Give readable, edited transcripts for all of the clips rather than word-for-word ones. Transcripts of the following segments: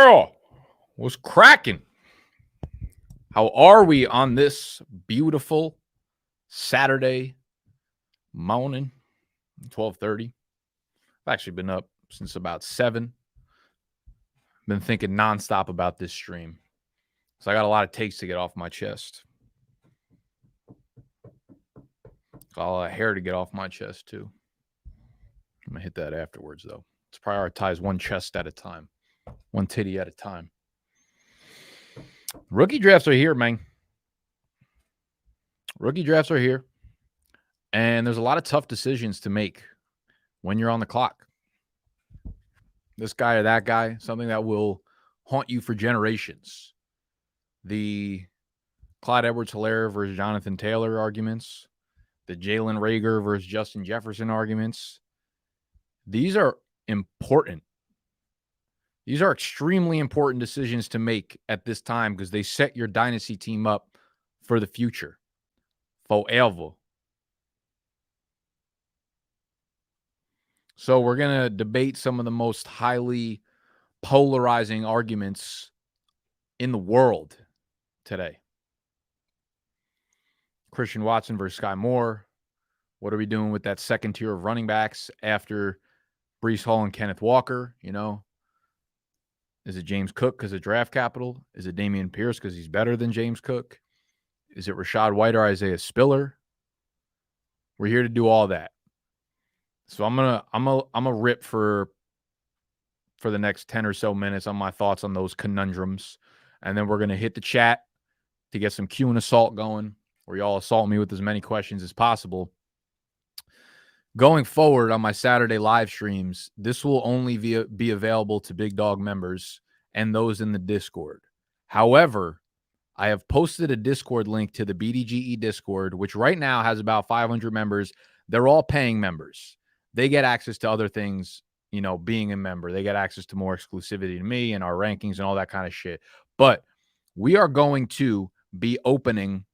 Girl was cracking. How are we on this beautiful Saturday morning, 12:30? I've actually been up since about 7. Been thinking nonstop about this stream. So I got a lot of takes to get off my chest. Got a lot of hair to get off my chest, too. I'm going to hit that afterwards, though. Let's prioritize one chest at a time. One titty at a time. Rookie drafts are here, man. Rookie drafts are here. And there's a lot of tough decisions to make when you're on the clock. This guy or that guy, something that will haunt you for generations. The Clyde Edwards-Helaire versus Jonathan Taylor arguments. The Jalen Reagor versus Justin Jefferson arguments. These are important. These are extremely important decisions to make at this time because they set your dynasty team up for the future. Forever. So we're going to debate some of the most highly polarizing arguments in the world today. Christian Watson versus Skyy Moore. What are we doing with that second tier of running backs after Breece Hall and Kenneth Walker? You know, is it James Cook because of draft capital? Is it Dameon Pierce because he's better than James Cook? Is it Rachaad White or Isaiah Spiller? We're here to do all that. So I'm gonna rip for the next 10 or so minutes on my thoughts on those conundrums, and then we're gonna hit the chat to get some Q&Aassault going, where y'all assault me with as many questions as possible. Going forward on my Saturday live streams, this will only be available to Big Dog members and those in the Discord. However, I have posted a Discord link to the BDGE Discord, which right now has about 500 members. They're all paying members. They get access to other things, you know, being a member. They get access to more exclusivity to me and our rankings and all that kind of shit. But we are going to be opening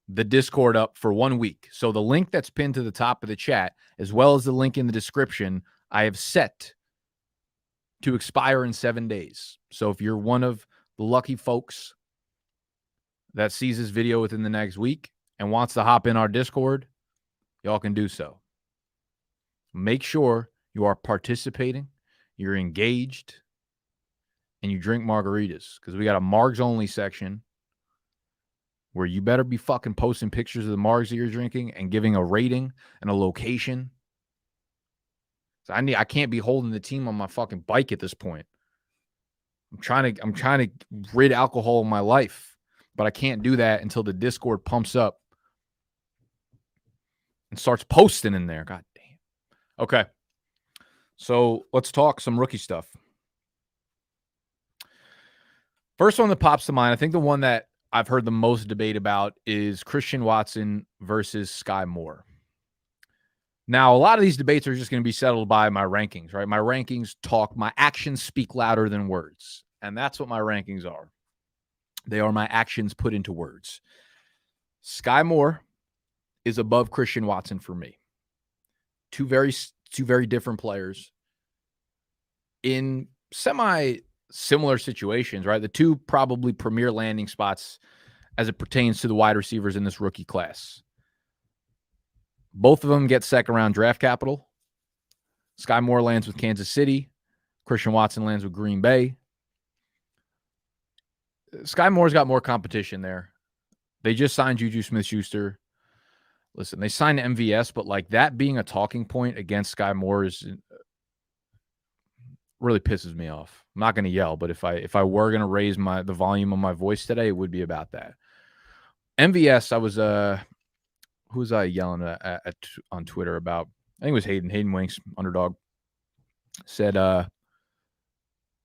the Discord up for 1 week. So the link that's pinned to the top of the chat, as well as the link in the description, I have set to expire in 7 days. So if you're one of the lucky folks that sees this video within the next week and wants to hop in our Discord, y'all can do so. Make sure you are participating, you're engaged, and you drink margaritas, because we got a margs only section where you better be fucking posting pictures of the margs that you're drinking and giving a rating and a location. So I can't be holding the team on my fucking bike at this point. I'm trying to rid alcohol of my life, but I can't do that until the Discord pumps up and starts posting in there. God damn. Okay. So let's talk some rookie stuff. First one that pops to mind, I think the one that I've heard the most debate about is Christian Watson versus Skyy Moore. Now, a lot of these debates are just going to be settled by my rankings, right? My rankings talk, my actions speak louder than words. And that's what my rankings are. They are my actions put into words. Skyy Moore is above Christian Watson for me. Two very different players in semi-similar situations, right? The two probably premier landing spots as it pertains to the wide receivers in this rookie class. Both of them get second-round draft capital. Skyy Moore lands with Kansas City. Christian Watson lands with Green Bay. Skyy Moore's got more competition there. They just signed Juju Smith-Schuster. Listen, they signed MVS, but like that being a talking point against Skyy Moore is really pisses me off. I'm not going to yell, but if I were going to raise the volume of my voice today, it would be about that. MVS, I was who was I yelling at on Twitter about? I think it was Hayden Winks, underdog, said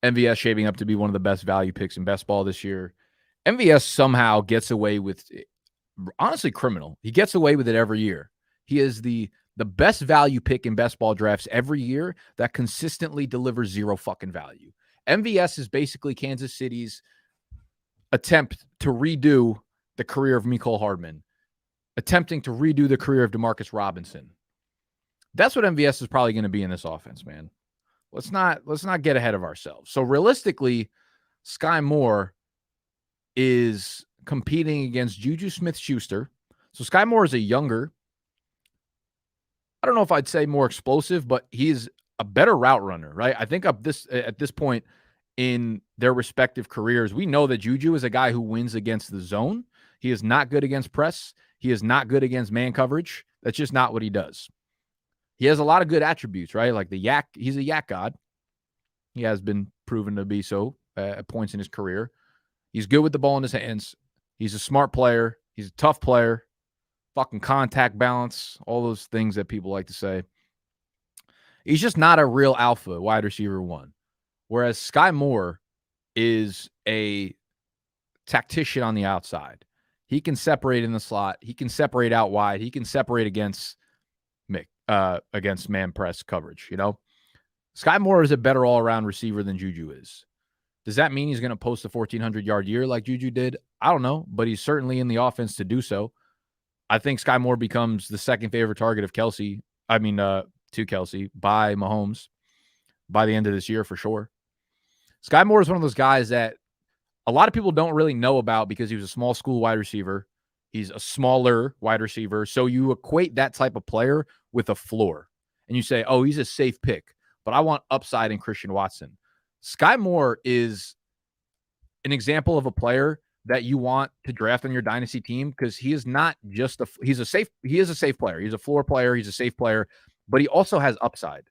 MVS shaping up to be one of the best value picks in best ball this year. MVS somehow gets away with, honestly, criminal. He gets away with it every year. He is the best value pick in best ball drafts every year that consistently delivers zero fucking value. MVS is basically Kansas City's attempt to redo the career of Mecole Hardman, attempting to redo the career of Demarcus Robinson. That's what MVS is probably going to be in this offense, man. Let's not get ahead of ourselves. So realistically, Skyy Moore is competing against Juju Smith-Schuster. So Skyy Moore is a younger, I don't know if I'd say more explosive, but he's a better route runner, right? I think at this point in their respective careers, we know that Juju is a guy who wins against the zone. He is not good against press. He is not good against man coverage. That's just not what he does. He has a lot of good attributes, right? Like the yak, he's a yak god. He has been proven to be so at points in his career. He's good with the ball in his hands. He's a smart player. He's a tough player. Fucking contact balance, all those things that people like to say. He's just not a real alpha wide receiver one. Whereas Skyy Moore is a tactician on the outside. He can separate in the slot. He can separate out wide. He can separate against man press coverage, you know? Skyy Moore is a better all-around receiver than Juju is. Does that mean he's going to post a 1,400-yard year like Juju did? I don't know, but he's certainly in the offense to do so. I think Skyy Moore becomes the second favorite target of to Kelsey by Mahomes by the end of this year for sure. Skyy Moore is one of those guys that a lot of people don't really know about because he was a small school wide receiver. He's a smaller wide receiver. So you equate that type of player with a floor. And you say, oh, he's a safe pick, but I want upside in Christian Watson. Skyy Moore is an example of a player that you want to draft on your dynasty team because he is not just he is a safe player. He's a floor player. He's a safe player, but he also has upside.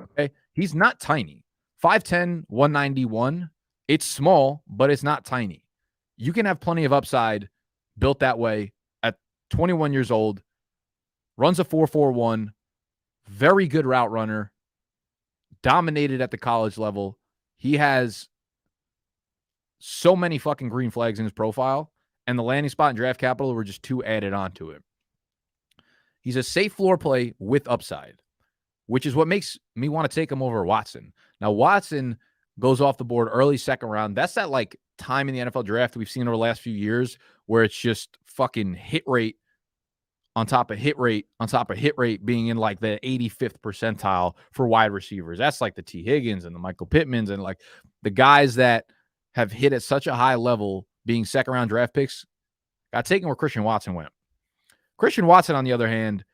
Okay. He's not tiny. 5'10", 191. It's small, but it's not tiny. You can have plenty of upside built that way at 21 years old, runs a 4.41, very good route runner, dominated at the college level. He has so many fucking green flags in his profile, and the landing spot and draft capital were just two added onto it. He's a safe floor play with upside, which is what makes me want to take him over Watson. Now, Watson goes off the board early second round. That's that like time in the NFL draft we've seen over the last few years where it's just fucking hit rate on top of hit rate on top of hit rate being in like the 85th percentile for wide receivers. That's like the T. Higgins and the Michael Pittmans and like the guys that have hit at such a high level being second round draft picks got taken where Christian Watson went. Christian Watson, on the other hand,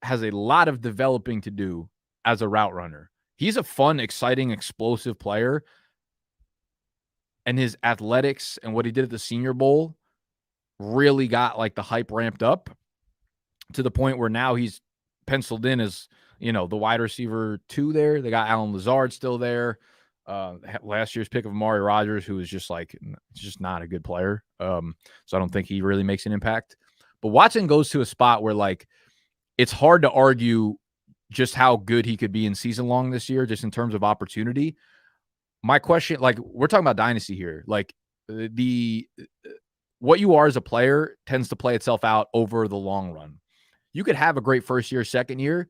has a lot of developing to do as a route runner. He's a fun, exciting, explosive player. And his athletics and what he did at the Senior Bowl really got like the hype ramped up to the point where now he's penciled in as, you know, the wide receiver 2 there. They got Allen Lazard still there. Last year's pick of Amari Rodgers, who is just like, just not a good player. So I don't think he really makes an impact. But Watson goes to a spot where like, it's hard to argue just how good he could be in season long this year, just in terms of opportunity. My question, like we're talking about dynasty here, like what you are as a player tends to play itself out over the long run. You could have a great first year, second year,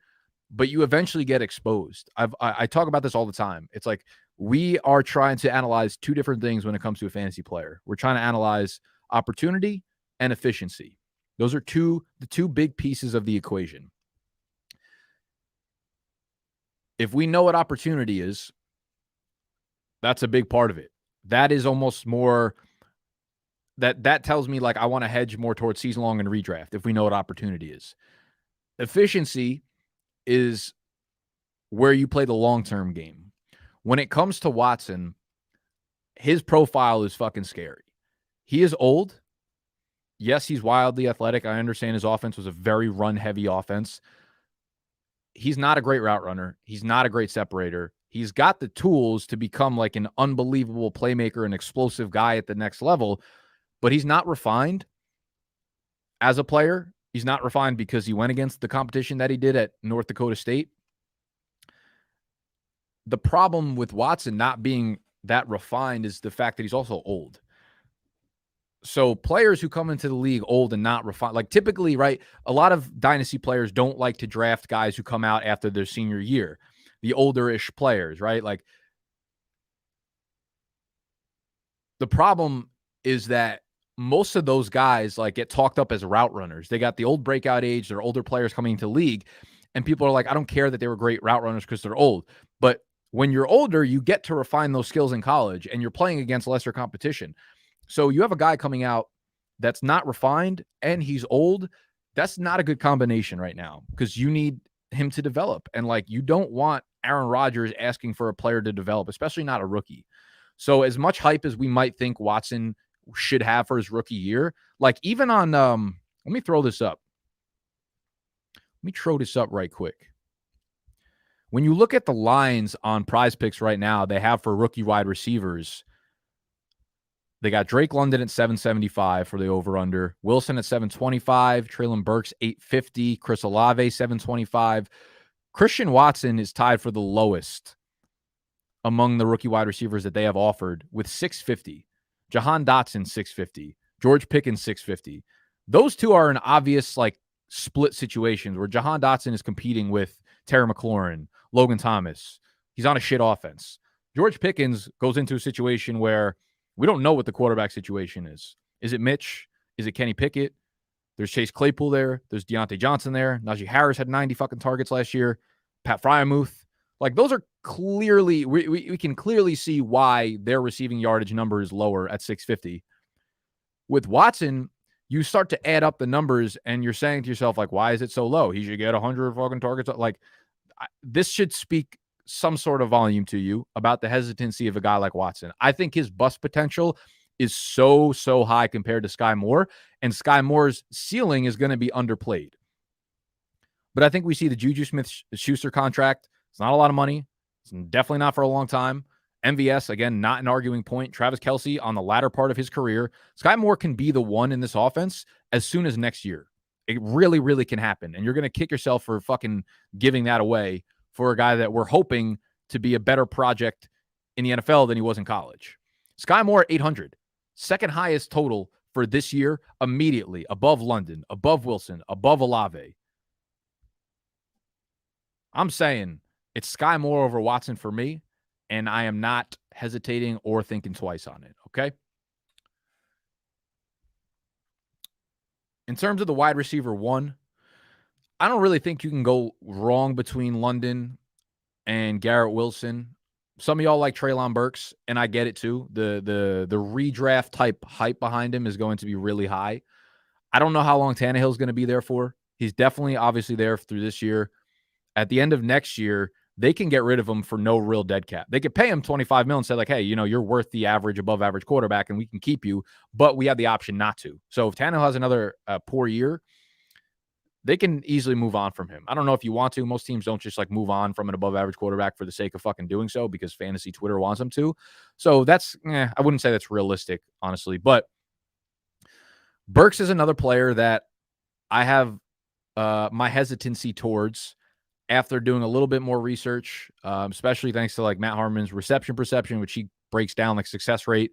but you eventually get exposed. I talk about this all the time. It's like we are trying to analyze two different things when it comes to a fantasy player. We're trying to analyze opportunity and efficiency. Those are the two big pieces of the equation. If we know what opportunity is, that's a big part of it. That is almost more that tells me like I want to hedge more towards season long and redraft if we know what opportunity is. Efficiency is where you play the long-term game. When it comes to Watson, his profile is fucking scary. He is old. Yes, he's wildly athletic. I understand his offense was a very run-heavy offense. He's not a great route runner. He's not a great separator. He's got the tools to become like an unbelievable playmaker, an explosive guy at the next level, but he's not refined as a player. He's not refined because he went against the competition that he did at North Dakota State. The problem with Watson not being that refined is the fact that he's also old. So players who come into the league old and not refined, like typically, right, a lot of dynasty players don't like to draft guys who come out after their senior year, the older-ish players, right? Like the problem is that most of those guys like get talked up as route runners. They got the old breakout age. They're older players coming into the league, and people are like, I don't care that they were great route runners because they're old. But When you're older, you get to refine those skills in college and you're playing against lesser competition. So you have a guy coming out that's not refined and he's old. That's not a good combination right now because you need him to develop. And like, you don't want Aaron Rodgers asking for a player to develop, especially not a rookie. So as much hype as we might think Watson should have for his rookie year, like even on, let me throw this up. Let me throw this up right quick. When you look at the lines on PrizePicks right now, they have for rookie wide receivers, they got Drake London at 775 for the over-under, Wilson at 725, Treylon Burks 850, Chris Olave 725. Christian Watson is tied for the lowest among the rookie wide receivers that they have offered with 650. Jahan Dotson 650, George Pickens 650. Those two are an obvious like split situations where Jahan Dotson is competing with Terry McLaurin, Logan Thomas. He's on a shit offense. George Pickens goes into a situation where we don't know what the quarterback situation is. Is it Mitch? Is it Kenny Pickett? There's Chase Claypool there. There's Deontay Johnson there. Najee Harris had 90 fucking targets last year. Pat Freiermuth. Like, those are clearly, we can clearly see why their receiving yardage number is lower at 650. With Watson, you start to add up the numbers and you're saying to yourself, like, why is it so low? He should get 100 fucking targets. Like, this should speak some sort of volume to you about the hesitancy of a guy like Watson. I think his bust potential is so high compared to Skyy Moore, and Skyy Moore's ceiling is going to be underplayed. But I think we see the Juju Smith-Schuster contract. It's not a lot of money. It's definitely not for a long time. MVS, again, not an arguing point. Travis Kelce on the latter part of his career. Skyy Moore can be the one in this offense as soon as next year. It really, really can happen. And you're going to kick yourself for fucking giving that away for a guy that we're hoping to be a better project in the NFL than he was in college. Skyy Moore, 800. Second highest total for this year, immediately above London, above Wilson, above Olave. I'm saying it's Skyy Moore over Watson for me, and I am not hesitating or thinking twice on it, okay? In terms of the wide receiver one, I don't really think you can go wrong between London and Garrett Wilson. Some of y'all like Treylon Burks, and I get it too. The redraft type hype behind him is going to be really high. I don't know how long Tannehill's going to be there for. He's definitely obviously there through this year. At the end of next year, they can get rid of him for no real dead cap. They could pay him $25 million and say, like, hey, you know, you're worth the average, above average quarterback, and we can keep you, but we have the option not to. So if Tannehill has another poor year, they can easily move on from him. I don't know if you want to. Most teams don't just like move on from an above average quarterback for the sake of fucking doing so because fantasy Twitter wants them to. So that's, I wouldn't say that's realistic, honestly. But Burks is another player that I have my hesitancy towards after doing a little bit more research, especially thanks to like Matt Harmon's reception perception, which he breaks down like success rate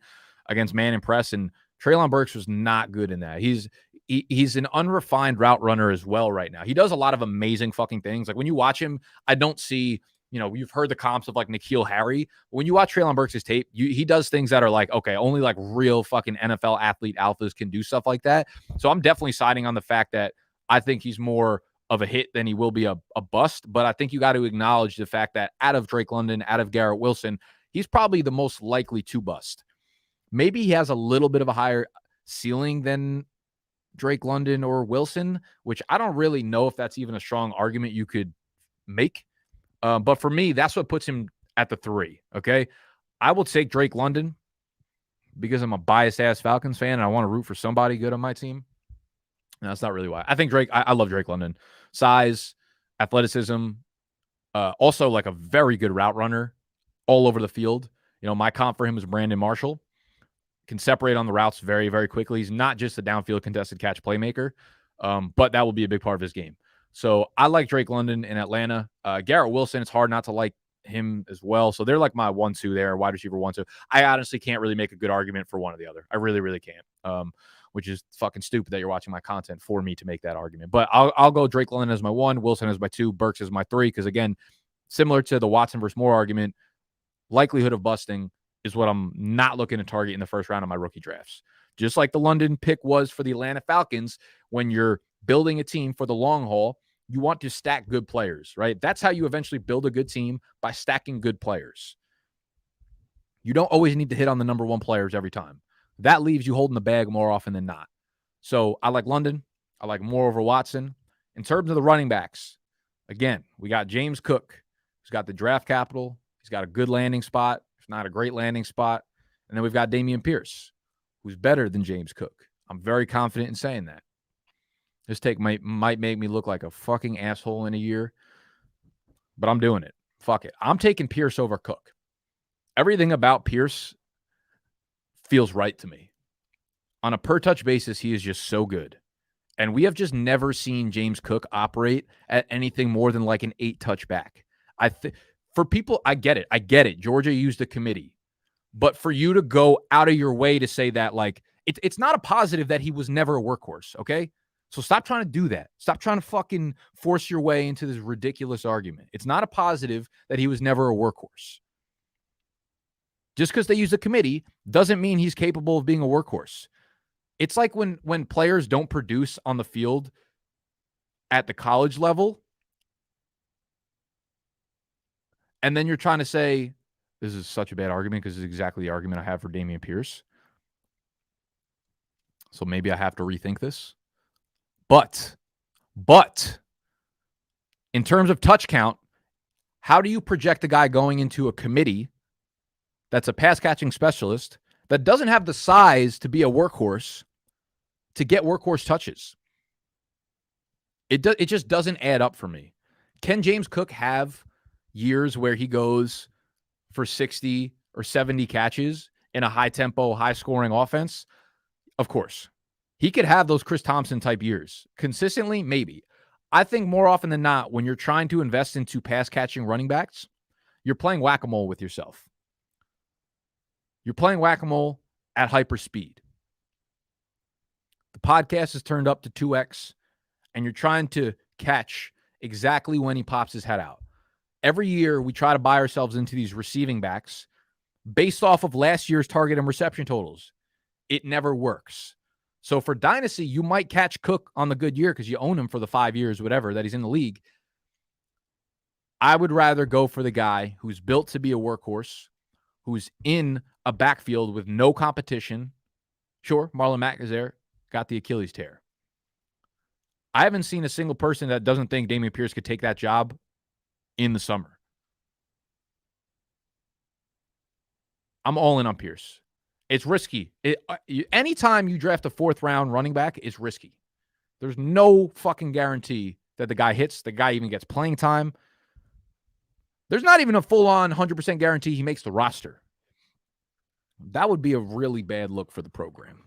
against man and press. And Treylon Burks was not good in that. He's an unrefined route runner as well right now. He does a lot of amazing fucking things. Like when you watch him, I don't see, you know, you've heard the comps of like N'Keal Harry. When you watch Treylon Burks' tape, he does things that are like, okay, only like real fucking NFL athlete alphas can do stuff like that. So I'm definitely siding on the fact that I think he's more of a hit than he will be a bust. But I think you got to acknowledge the fact that out of Drake London, out of Garrett Wilson, he's probably the most likely to bust. Maybe he has a little bit of a higher ceiling than Drake London or Wilson, which I don't really know if that's even a strong argument you could make. But for me, that's what puts him at the 3. Okay. I will take Drake London because I'm a biased ass Falcons fan and I want to root for somebody good on my team. No, that's not really why. I think I love Drake London. Size, athleticism, also like a very good route runner all over the field. You know, my comp for him is Brandon Marshall. Can separate on the routes very, very quickly. He's not just a downfield contested catch playmaker, but that will be a big part of his game. So I like Drake London in Atlanta. Garrett Wilson, it's hard not to like him as well. So they're like my 1-2 there, wide receiver 1-2. I honestly can't really make a good argument for one or the other. I really, really can't. Which is fucking stupid that you're watching my content for me to make that argument. But I'll go Drake London as my 1, Wilson as my 2, Burks as my 3, because again, similar to the Watson versus Moore argument, likelihood of busting is what I'm not looking to target in the first round of my rookie drafts. Just like the London pick was for the Atlanta Falcons, when you're building a team for the long haul, You want to stack good players, right? That's how you eventually build a good team, by stacking good players. You don't always need to hit on the number one players every time. That leaves you holding the bag more often than not. So I like London. I like Moore over Watson. In terms of the running backs, again, we got James Cook, who's got the draft capital. He's got a good landing spot, if not a great landing spot. And then we've got Dameon Pierce, who's better than James Cook. I'm very confident in saying that. This take might make me look like a fucking asshole in a year, but I'm doing it. Fuck it. I'm taking Pierce over Cook. Everything about Pierce feels right to me. On a per-touch basis, he is just so good. And we have just never seen James Cook operate at anything more than like an 8-touch back. For people, I get it. I get it. Georgia used a committee. But for you to go out of your way to say that, like, it's not a positive that he was never a workhorse, okay? So stop trying to do that. Stop trying to fucking force your way into this ridiculous argument. It's not a positive that he was never a workhorse. Just because they use a committee doesn't mean he's capable of being a workhorse. It's like when players don't produce on the field at the college level, and then you're trying to say, this is such a bad argument because it's exactly the argument I have for Dameon Pierce. So maybe I have to rethink this. But in terms of touch count, how do you project a guy going into a committee that's a pass-catching specialist that doesn't have the size to be a workhorse to get workhorse touches? It just doesn't add up for me. Can James Cook have years where he goes for 60 or 70 catches in a high-tempo, high-scoring offense? Of course. He could have those Chris Thompson-type years. Consistently, maybe. I think more often than not, when you're trying to invest into pass-catching running backs, you're playing whack-a-mole with yourself. You're playing whack-a-mole at hyper speed. The podcast is turned up to 2x, and you're trying to catch exactly when he pops his head out. Every year, we try to buy ourselves into these receiving backs based off of last year's target and reception totals. It never works. So for Dynasty, you might catch Cook on the good year because you own him for the 5 years, whatever, that he's in the league. I would rather go for the guy who's built to be a workhorse, who's in a backfield with no competition. Sure, Marlon Mack is there, got the Achilles tear. I haven't seen a single person that doesn't think Dameon Pierce could take that job in the summer. I'm all in on Pierce. It's risky. Anytime you draft a 4th-round running back, it's risky. There's no fucking guarantee that the guy hits, the guy even gets playing time. There's not even a full-on 100% guarantee he makes the roster. That would be a really bad look for the program.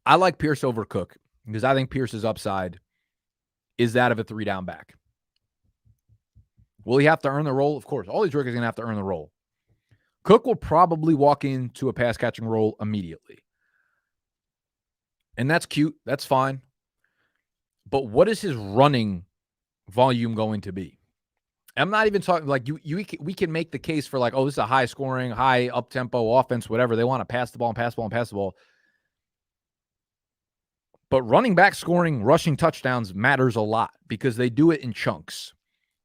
I like Pierce over Cook because I think Pierce's upside is that of a 3-down back. Will he have to earn the role? Of course. All these rookies are going to have to earn the role. Cook will probably walk into a pass-catching role immediately. And that's cute. That's fine. But what is his running volume going to be? I'm not even talking like we can make the case for like, oh, this is a high-scoring, high up-tempo offense, whatever. They want to pass the ball and pass the ball and pass the ball. But running back scoring rushing touchdowns matters a lot because they do it in chunks.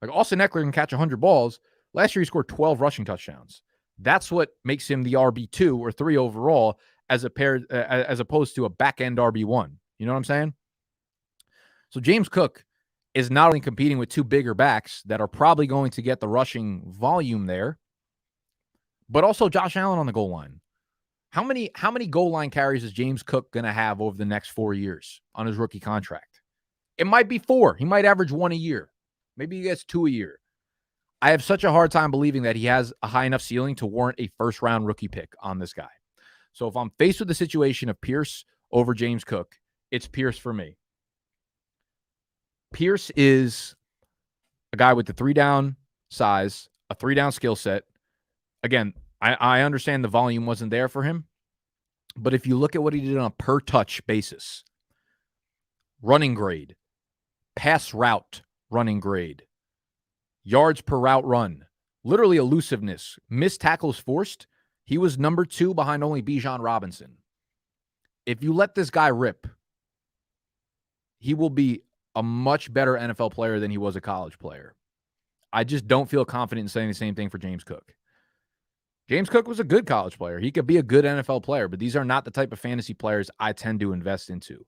Like Austin Eckler can catch 100 balls. Last year, he scored 12 rushing touchdowns. That's what makes him the RB2 or 3 overall as opposed to a back-end RB1. You know what I'm saying? So James Cook is not only competing with 2 bigger backs that are probably going to get the rushing volume there, but also Josh Allen on the goal line. How many goal line carries is James Cook going to have over the next 4 years on his rookie contract? It might be 4. He might average 1 a year. Maybe he gets 2 a year. I have such a hard time believing that he has a high enough ceiling to warrant a first-round rookie pick on this guy. So if I'm faced with the situation of Pierce over James Cook, it's Pierce for me. Pierce is a guy with the 3-down size, a 3-down skill set. Again, I understand the volume wasn't there for him, but if you look at what he did on a per-touch basis, running grade, pass route running grade, yards per route run, literally elusiveness, missed tackles forced, he was number 2 behind only Bijan Robinson. If you let this guy rip, he will be a much better NFL player than he was a college player. I just don't feel confident in saying the same thing for James Cook. James Cook was a good college player. He could be a good NFL player, but these are not the type of fantasy players I tend to invest into.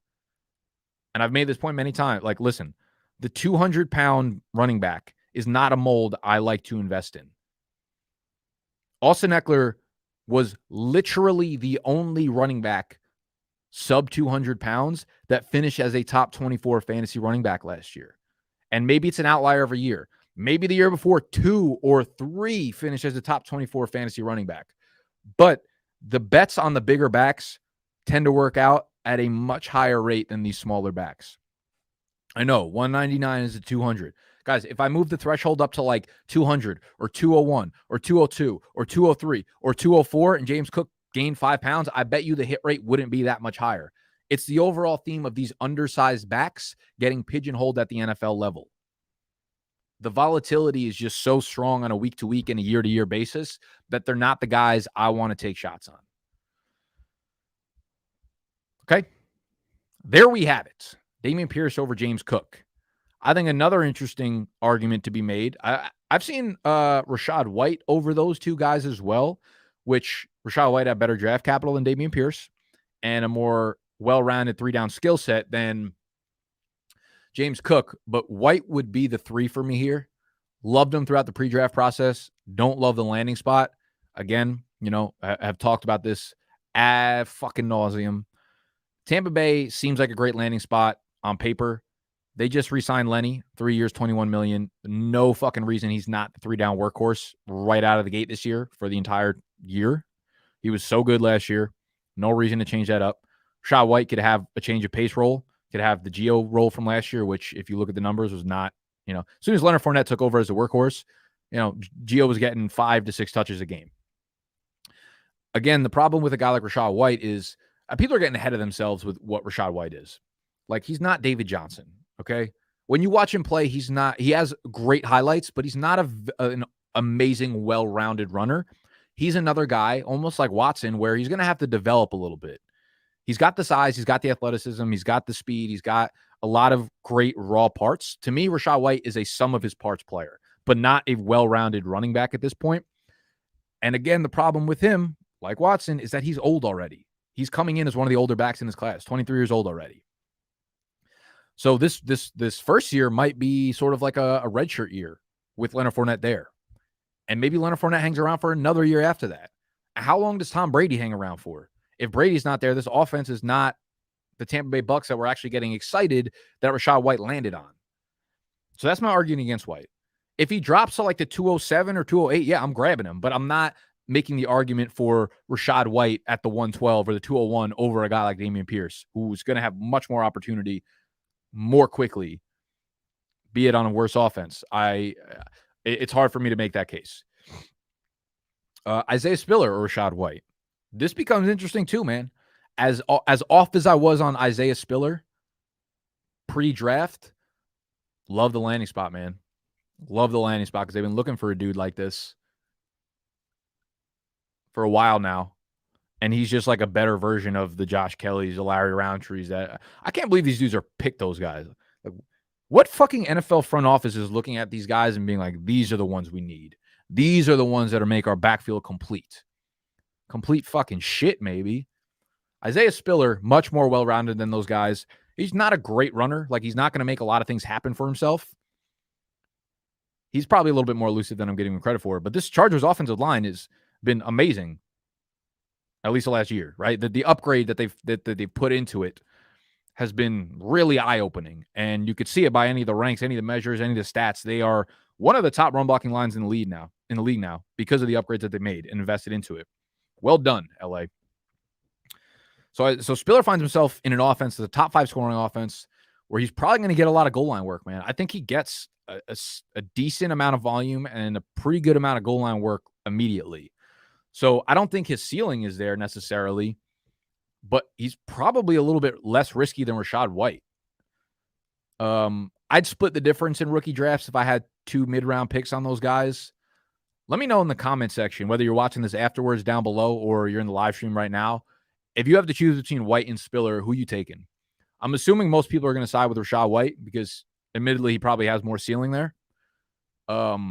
And I've made this point many times. Like, listen, the 200-pound running back is not a mold I like to invest in. Austin Eckler was literally the only running back sub 200 pounds that finished as a top 24 fantasy running back last year. And maybe it's an outlier every year. Maybe the year before 2 or 3 finished as a top 24 fantasy running back. But the bets on the bigger backs tend to work out at a much higher rate than these smaller backs. I know 199 is a 200. Guys, if I move the threshold up to like 200 or 201 or 202 or 203 or 204 and James Cook gained 5 pounds, I bet you the hit rate wouldn't be that much higher. It's the overall theme of these undersized backs getting pigeonholed at the NFL level. The volatility is just so strong on a week-to-week and a year-to-year basis that they're not the guys I want to take shots on. Okay? There we have it. Dameon Pierce over James Cook. I think another interesting argument to be made, I've seen Rachaad White over those two guys as well, which Rachaad White had better draft capital than Dameon Pierce and a more well-rounded 3-down skill set than James Cook. But White would be the 3 for me here. Loved him throughout the pre-draft process. Don't love the landing spot. Again, you know, I have talked about this ad fucking nauseum. Tampa Bay seems like a great landing spot on paper. They just re-signed Lenny, 3 years, $21 million. No fucking reason he's not the 3-down workhorse right out of the gate this year for the entire year. He was so good last year. No reason to change that up. Rachaad White could have a change of pace role, could have the Geo role from last year, which if you look at the numbers was not, you know, as soon as Leonard Fournette took over as a workhorse, you know, Geo was getting 5 to 6 touches a game. Again, the problem with a guy like Rachaad White is people are getting ahead of themselves with what Rachaad White is. Like, he's not David Johnson. Okay. When you watch him play, he has great highlights, but he's not an amazing, well-rounded runner. He's another guy, almost like Watson, where he's going to have to develop a little bit. He's got the size, he's got the athleticism, he's got the speed, he's got a lot of great raw parts. To me, Rachaad White is a sum of his parts player, but not a well-rounded running back at this point. And again, the problem with him, like Watson, is that he's old already. He's coming in as one of the older backs in his class, 23 years old already. So this first year might be sort of like a redshirt year with Leonard Fournette there. And maybe Leonard Fournette hangs around for another year after that. How long does Tom Brady hang around for? If Brady's not there, this offense is not the Tampa Bay Bucs that we're actually getting excited that Rachaad White landed on. So that's my argument against White. If he drops to like the 207 or 208, yeah, I'm grabbing him. But I'm not making the argument for Rachaad White at the 112 or the 201 over a guy like Dameon Pierce, who's going to have much more opportunity more quickly, be it on a worse offense. It's hard for me to make that case. Isaiah Spiller or Rachaad White. This becomes interesting too, man. As off as I was on Isaiah Spiller pre-draft, love the landing spot, man. Love the landing spot because they've been looking for a dude like this for a while now. And he's just like a better version of the Josh Kellys, the Larry Roundtrees. That I can't believe these dudes are picked those guys. Like, what fucking NFL front office is looking at these guys and being like, these are the ones we need. These are the ones that make our backfield complete. Complete fucking shit, maybe. Isaiah Spiller, much more well-rounded than those guys. He's not a great runner. Like, he's not going to make a lot of things happen for himself. He's probably a little bit more elusive than I'm giving him credit for. But this Chargers offensive line has been amazing. At least the last year, right? The upgrade that they've put into it has been really eye-opening. And you could see it by any of the ranks, any of the measures, any of the stats. They are one of the top run-blocking lines in the league now because of the upgrades that they made and invested into it. Well done, LA. So Spiller finds himself in an offense that's a top 5 scoring offense where he's probably going to get a lot of goal line work, man. I think he gets a decent amount of volume and a pretty good amount of goal line work immediately. So I don't think his ceiling is there necessarily, but he's probably a little bit less risky than Rachaad White. I'd split the difference in rookie drafts if I had 2 mid-round picks on those guys. Let me know in the comment section, whether you're watching this afterwards down below or you're in the live stream right now, if you have to choose between White and Spiller, who you taking? I'm assuming most people are going to side with Rachaad White because, admittedly, he probably has more ceiling there. I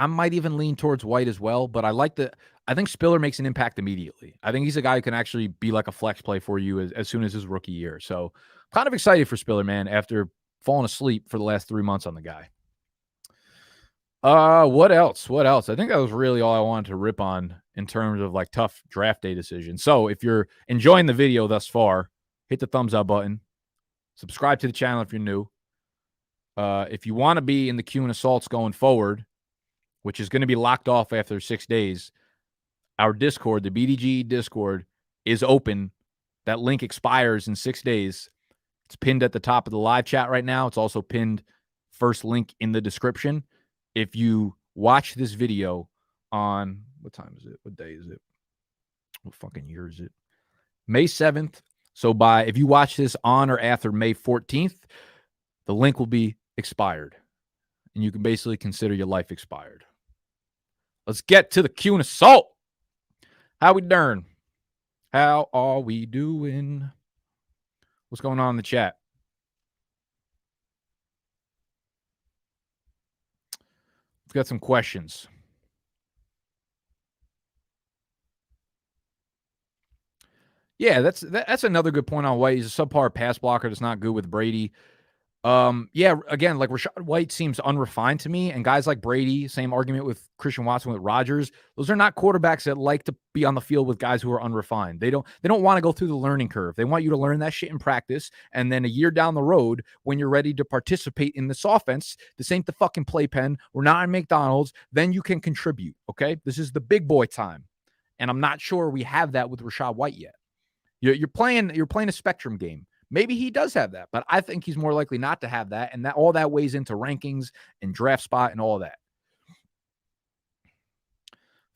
might even lean towards White as well, but I think Spiller makes an impact immediately. I think he's a guy who can actually be like a flex play for you as soon as his rookie year. So kind of excited for Spiller, man, after falling asleep for the last 3 months on the guy. What else? I think that was really all I wanted to rip on in terms of like tough draft day decisions. So if you're enjoying the video thus far, hit the thumbs up button. Subscribe to the channel if you're new. If you want to be in the Q&Aassaults going forward, which is going to be locked off after 6 days, our Discord, the BDGE Discord, is open. That link expires in 6 days. It's pinned at the top of the live chat right now. It's also pinned first link in the description. If you watch this video on, what time is it? What day is it? What fucking year is it? May 7th. So if you watch this on or after May 14th, the link will be expired. And you can basically consider your life expired. Let's get to the Q&Aassault. How we doing? How are we doing? What's going on in the chat? We've got some questions. Yeah, that's another good point on White. He's a subpar pass blocker that's not good with Brady. Yeah, again, like Rachaad White seems unrefined to me, and guys like Brady, same argument with Christian Watson with Rodgers. Those are not quarterbacks that like to be on the field with guys who are unrefined. They don't want to go through the learning curve. They want you to learn that shit in practice, and then a year down the road, when you're ready to participate in this offense, this ain't the fucking playpen. We're not in McDonald's. Then you can contribute. Okay, this is the big boy time, and I'm not sure we have that with Rachaad White yet. You're playing a spectrum game. Maybe he does have that, but I think he's more likely not to have that, and that all that weighs into rankings and draft spot and all that.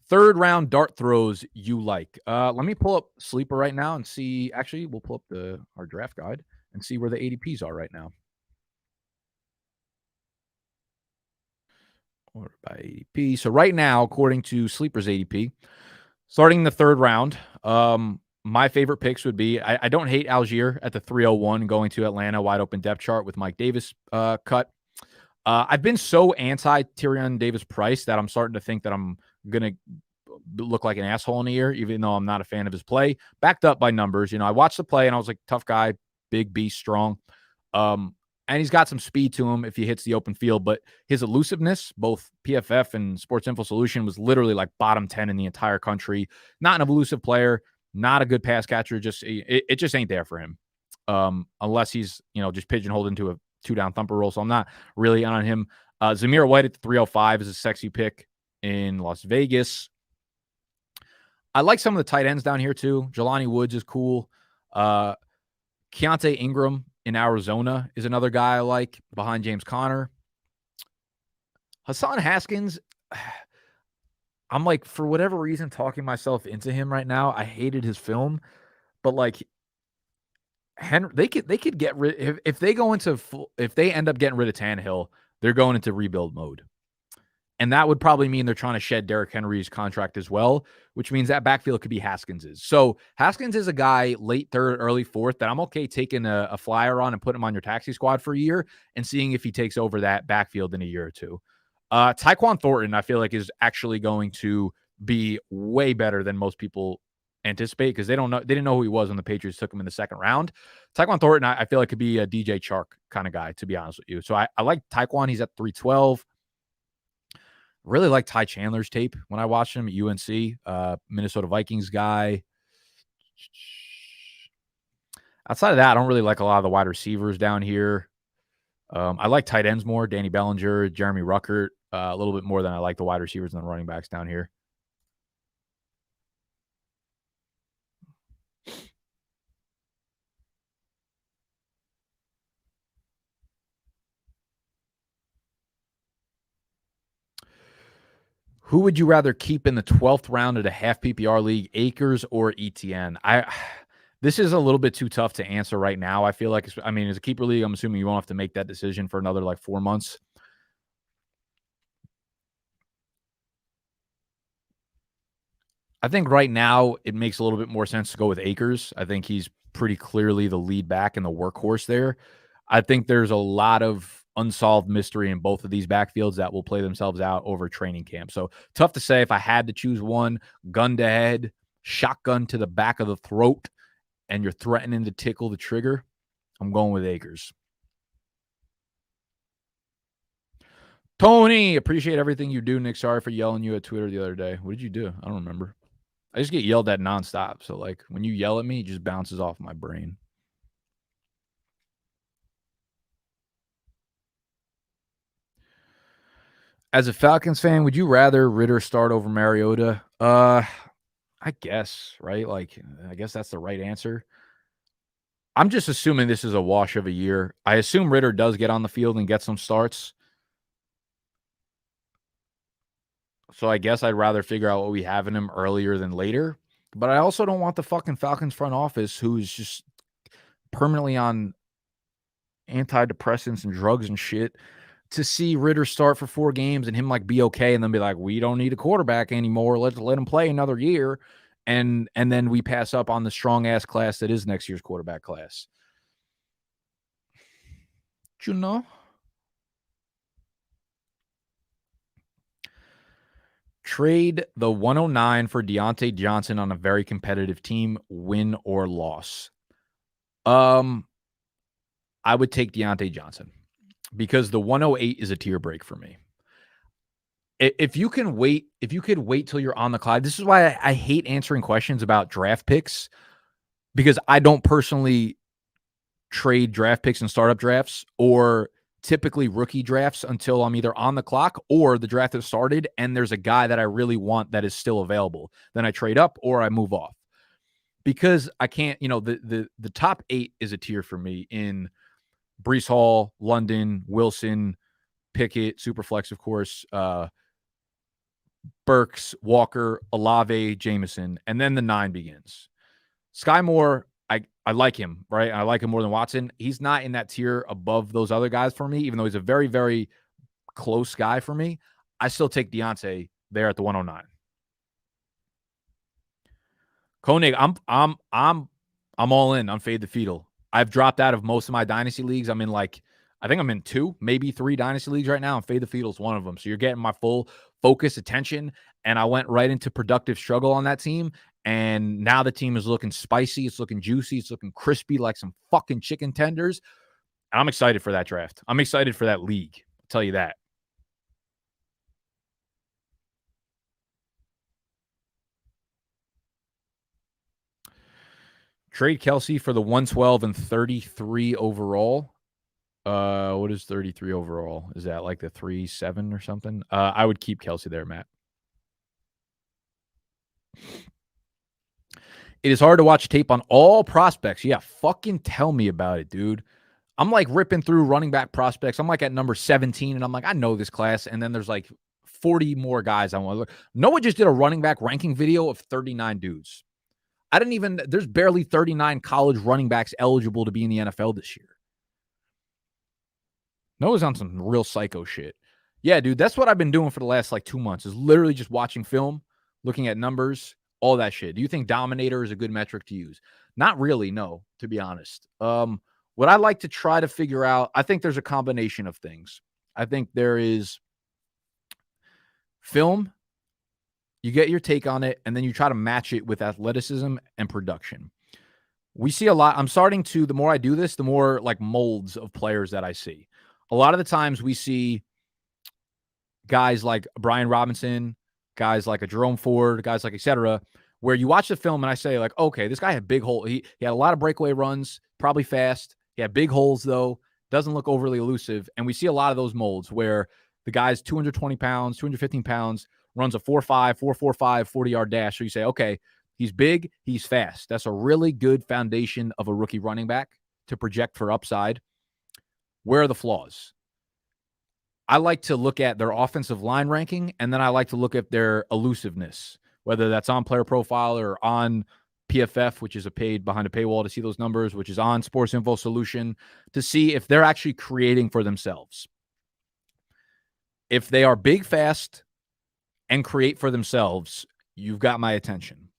Third round dart throws you like. Let me pull up Sleeper right now and see. Actually, we'll pull up our draft guide and see where the ADPs are right now. Order by ADP. So right now, according to Sleeper's ADP, starting in the third round, my favorite picks would be, I don't hate Algier at the 301 going to Atlanta, wide open depth chart with Mike Davis cut. I've been so anti-Tyrion Davis-Price that I'm starting to think that I'm going to look like an asshole in a year, even though I'm not a fan of his play. Backed up by numbers. I watched the play and I was like, tough guy, big beast, strong. And he's got some speed to him if he hits the open field, but his elusiveness, both PFF and Sports Info Solution, was literally like bottom 10 in the entire country. Not an elusive player. Not a good pass catcher. It just ain't there for him, unless he's just pigeonholed into a 2-down thumper role. So I'm not really on him. Zamir White at the 305 is a sexy pick in Las Vegas. I like some of the tight ends down here too. Jelani Woods is cool. Keontae Ingram in Arizona is another guy I like behind James Conner. Hassan Haskins. I'm like, for whatever reason, talking myself into him right now. I hated his film, but like, Henry, they could get rid if they end up getting rid of Tannehill, they're going into rebuild mode, and that would probably mean they're trying to shed Derrick Henry's contract as well, which means that backfield could be Haskins's. So Haskins is a guy late third, early fourth that I'm okay taking a flyer on and putting him on your taxi squad for a year and seeing if he takes over that backfield in a year or two. Tyquan Thornton, I feel like, is actually going to be way better than most people anticipate because they didn't know who he was when the Patriots took him in the second round. Tyquan Thornton, I feel like, could be a DJ Chark kind of guy, to be honest with you. So I like Tyquan. He's at 312. Really like Ty Chandler's tape when I watched him at UNC, Minnesota Vikings guy. Outside of that, I don't really like a lot of the wide receivers down here. I like tight ends more. Danny Bellinger, Jeremy Ruckert, a little bit more than I like the wide receivers and the running backs down here. Who would you rather keep in the 12th round at a half PPR league, Akers or ETN? This is a little bit too tough to answer right now. I feel like, as a keeper league, I'm assuming you won't have to make that decision for another like 4 months. I think right now it makes a little bit more sense to go with Akers. I think he's pretty clearly the lead back and the workhorse there. I think there's a lot of unsolved mystery in both of these backfields that will play themselves out over training camp. So tough to say if I had to choose one, gun to head, shotgun to the back of the throat, and you're threatening to tickle the trigger, I'm going with Akers. Tony, appreciate everything you do, Nick. Sorry for yelling you at Twitter the other day. What did you do? I don't remember. I just get yelled at nonstop. So, like, when you yell at me, it just bounces off my brain. As a Falcons fan, would you rather Ritter start over Mariota? I guess, right? Like, I guess that's the right answer. I'm just assuming this is a wash of a year. I assume Ritter does get on the field and get some starts. So I guess I'd rather figure out what we have in him earlier than later. But I also don't want the fucking Falcons front office who's just permanently on antidepressants and drugs and shit to see Ritter start for 4 games and him like be okay and then be like, we don't need a quarterback anymore. Let's let him play another year. And then we pass up on the strong ass class that is next year's quarterback class. You know? Trade the 109 for Deontay Johnson on a very competitive team, win or loss. I would take Deontay Johnson because the 108 is a tier break for me. If you could wait till you're on the clock, this is why I hate answering questions about draft picks because I don't personally trade draft picks in startup drafts or typically rookie drafts until I'm either on the clock or the draft has started and there's a guy that I really want that is still available. Then I trade up or I move off because I can't, the top 8 is a tier for me in Breece Hall, London, Wilson, Pickett, Superflex, of course, Burks, Walker, Olave, Jameson, and then the 9 begins. Skyy Moore, I like him, right? I like him more than Watson. He's not in that tier above those other guys for me, even though he's a very, very close guy for me. I still take Deontay there at the 109. Koenig, I'm all in on Fade the Fetal. I've dropped out of most of my dynasty leagues. I think I'm in 2, maybe 3 dynasty leagues right now, and Fade the Fetal is one of them. So you're getting my full focus, attention, and I went right into productive struggle on that team. And now the team is looking spicy. It's looking juicy. It's looking crispy like some fucking chicken tenders. And I'm excited for that draft. I'm excited for that league. I'll tell you that. Trade Kelsey for the 112 and 33 overall. What is 33 overall? Is that like the 3-7 or something? I would keep Kelsey there, Matt. It is hard to watch tape on all prospects. Yeah, fucking tell me about it, dude. I'm like ripping through running back prospects. I'm like at number 17, and I'm like, I know this class. And then there's like 40 more guys I want to look. Noah just did a running back ranking video of 39 dudes. There's barely 39 college running backs eligible to be in the NFL this year. Noah's on some real psycho shit. Yeah, dude, that's what I've been doing for the last like 2 months is literally just watching film, looking at numbers, all that shit. Do you think Dominator is a good metric to use? Not really, no, to be honest. What I like to try to figure out, I think there's a combination of things. I think there is film, you get your take on it, and then you try to match it with athleticism and production. We see a lot. I'm starting to, the more I do this, the more like molds of players that I see. A lot of the times we see guys like Brian Robinson, guys like a Jerome Ford, guys like et cetera, where you watch the film and I say like, okay, this guy had big hole. He had a lot of breakaway runs, probably fast. He had big holes though, doesn't look overly elusive. And we see a lot of those molds where the guy's 220 pounds, 215 pounds, runs a 4.5, 4.45, 40-yard dash. So you say, okay, he's big, he's fast. That's a really good foundation of a rookie running back to project for upside. Where are the flaws? I like to look at their offensive line ranking, and then I like to look at their elusiveness, whether that's on Player Profile or on PFF, which is a paid behind a paywall to see those numbers, which is on Sports Info Solution, to see if they're actually creating for themselves. If they are big, fast, and create for themselves, you've got my attention.